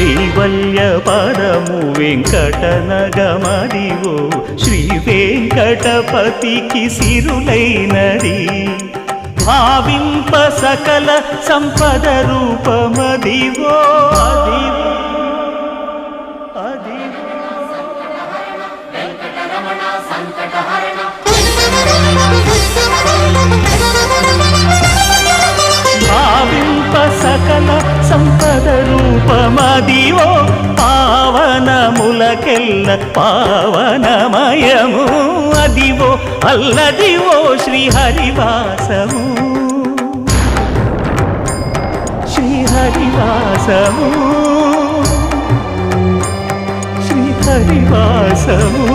కైవల్య పదము వెంకటనగమదివో శ్రీ వెంకటపతికి సిరులైనది భావింప సకల సంపద రూపమదివో అదివో భావింప సకల సంపద రూపమదివో పావనములకెల్ల పావనమయము అదివో అల్లదివో శ్రీహరివాసము శ్రీహరివాసము శ్రీహరివాసము